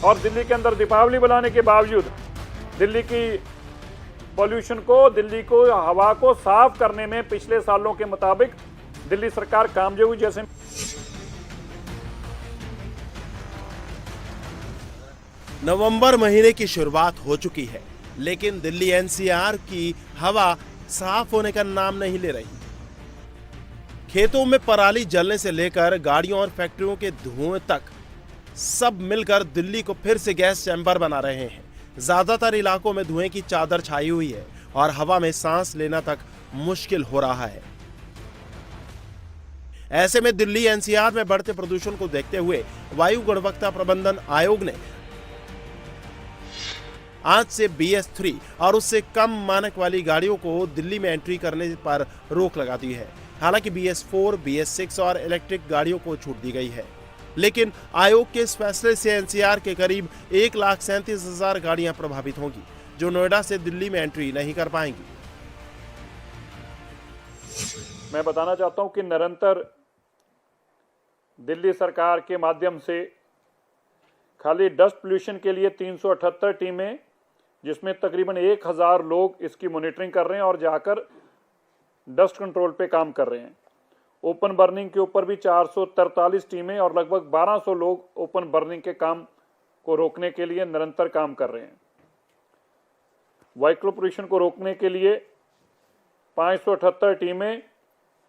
और दिल्ली के अंदर दीपावली बनाने के बावजूद दिल्ली की पॉल्यूशन को, दिल्ली को हवा को साफ करने में पिछले सालों के मुताबिक दिल्ली सरकार कामयाब हुई। जैसे नवंबर महीने की शुरुआत हो चुकी है, लेकिन दिल्ली एनसीआर की हवा साफ होने का नाम नहीं ले रही। खेतों में पराली जलने से लेकर गाड़ियों और फैक्ट्रियों के धुएं तक सब मिलकर दिल्ली को फिर से गैस चैम्बर बना रहे हैं। ज्यादातर इलाकों में धुएं की चादर छाई हुई है और हवा में सांस लेना तक मुश्किल हो रहा है। ऐसे में दिल्ली एनसीआर में बढ़ते प्रदूषण को देखते हुए वायु गुणवत्ता प्रबंधन आयोग ने आज से BS3 और उससे कम मानक वाली गाड़ियों को दिल्ली में एंट्री करने पर रोक लगा दी है। हालांकि BS4, BS6 और इलेक्ट्रिक गाड़ियों को छूट दी गई है, लेकिन आयोग के इस फैसले से एनसीआर के करीब 1,37,000 गाड़ियां प्रभावित होंगी, जो नोएडा से दिल्ली में एंट्री नहीं कर पाएंगी। मैं बताना चाहता हूं कि निरंतर दिल्ली सरकार के माध्यम से खाली डस्ट पोल्यूशन के लिए 378 टीमें, जिसमें तकरीबन 1,000 लोग इसकी मॉनिटरिंग कर रहे हैं और जाकर डस्ट कंट्रोल पे काम कर रहे हैं। ओपन बर्निंग के ऊपर भी 443 टीमें और लगभग 1200 लोग ओपन बर्निंग के काम को रोकने के लिए निरंतर काम कर रहे हैं। व्हीकल पोल्यूशन को रोकने के लिए 578 टीमें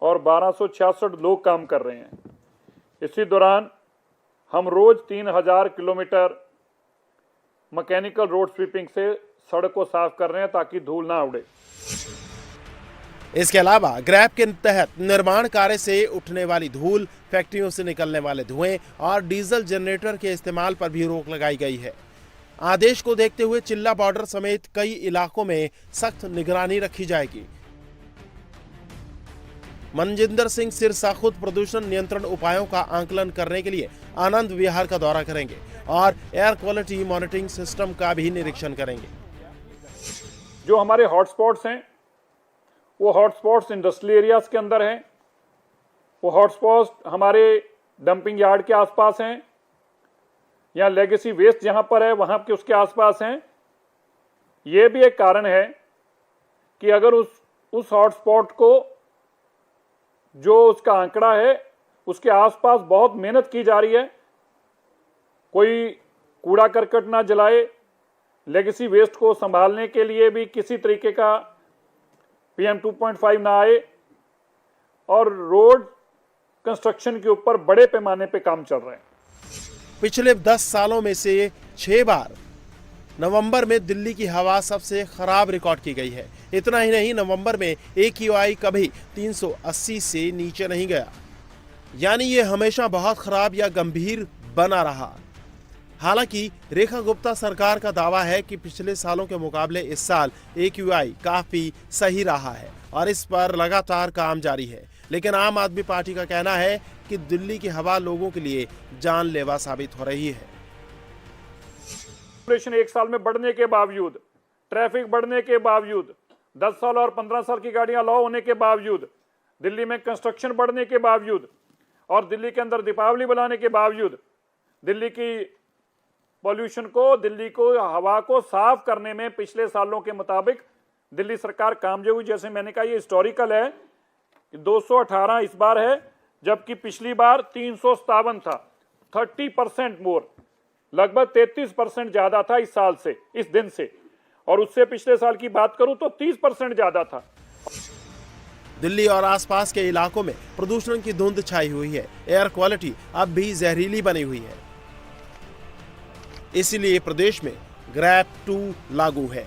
और 1266 लोग काम कर रहे हैं। इसी दौरान हम रोज 3000 किलोमीटर मैकेनिकल रोड स्वीपिंग से सड़क को साफ कर रहे हैं ताकि धूल ना उड़े। इसके अलावा ग्रैप के तहत निर्माण कार्य से उठने वाली धूल, फैक्ट्रियों से निकलने वाले धुएं और डीजल जनरेटर के इस्तेमाल पर भी रोक लगाई गई है। आदेश को देखते हुए चिल्ला बॉर्डर समेत कई इलाकों में सख्त निगरानी रखी जाएगी। मनजिंदर सिंह सिरसा खुद प्रदूषण नियंत्रण उपायों का आकलन करने के लिए आनंद विहार का दौरा करेंगे और एयर क्वालिटी मॉनिटरिंग सिस्टम का भी निरीक्षण करेंगे। जो हमारे हॉटस्पॉट्स हैं, वो हॉटस्पॉट्स इंडस्ट्रियल एरियाज के अंदर हैं, वो हॉटस्पॉट्स हमारे डंपिंग यार्ड के आसपास हैं, या लेगेसी वेस्ट जहां पर है वहां के उसके आसपास हैं। ये भी एक कारण है कि अगर उस हॉटस्पॉट को जो उसका आंकड़ा है उसके आसपास बहुत मेहनत की जा रही है, कोई कूड़ा करकट ना जलाए, लेगेसी वेस्ट को संभालने के लिए भी किसी तरीके का PM 2.5 ना आए, और रोड कंस्ट्रक्शन के ऊपर बड़े पैमाने पे काम चल रहे हैं। पिछले 10 सालों में से 6 बार नवंबर में दिल्ली की हवा सबसे खराब रिकॉर्ड की गई है। इतना ही नहीं, नवंबर में AQI कभी 380 से नीचे नहीं गया, यानी ये हमेशा बहुत खराब या गंभीर बना रहा। हालांकि रेखा गुप्ता सरकार का दावा है कि पिछले सालों के मुकाबले इस साल AQI काफी सही रहा है और इस पर लगातार काम जारी है, लेकिन आम आदमी पार्टी का कहना है कि दिल्ली की हवा लोगों के लिए जानलेवा साबित हो रही है। पॉपुलेशन 1 साल में बढ़ने के बावजूद, ट्रैफिक बढ़ने के बावजूद, 10 साल और 15 साल की गाड़ियां लॉ होने के बावजूद, दिल्ली में कंस्ट्रक्शन बढ़ने के बावजूद और दिल्ली के अंदर दीपावली बनाने के बावजूद दिल्ली की पॉल्यूशन को, दिल्ली को हवा को साफ करने में पिछले सालों के मुताबिक दिल्ली सरकार कामयाब हुई। जैसे मैंने कहा, ये हिस्टोरिकल है, 218 इस बार है, जबकि पिछली बार 357 था। 30% मोर, लगभग 33% ज्यादा था इस साल से, इस दिन से, और उससे पिछले साल की बात करूं तो 30% ज्यादा था। दिल्ली और आसपास के इलाकों में प्रदूषण की धुंध छाई हुई है। एयर क्वालिटी अब भी जहरीली बनी हुई है, इसीलिए प्रदेश में ग्रैप 2 लागू है।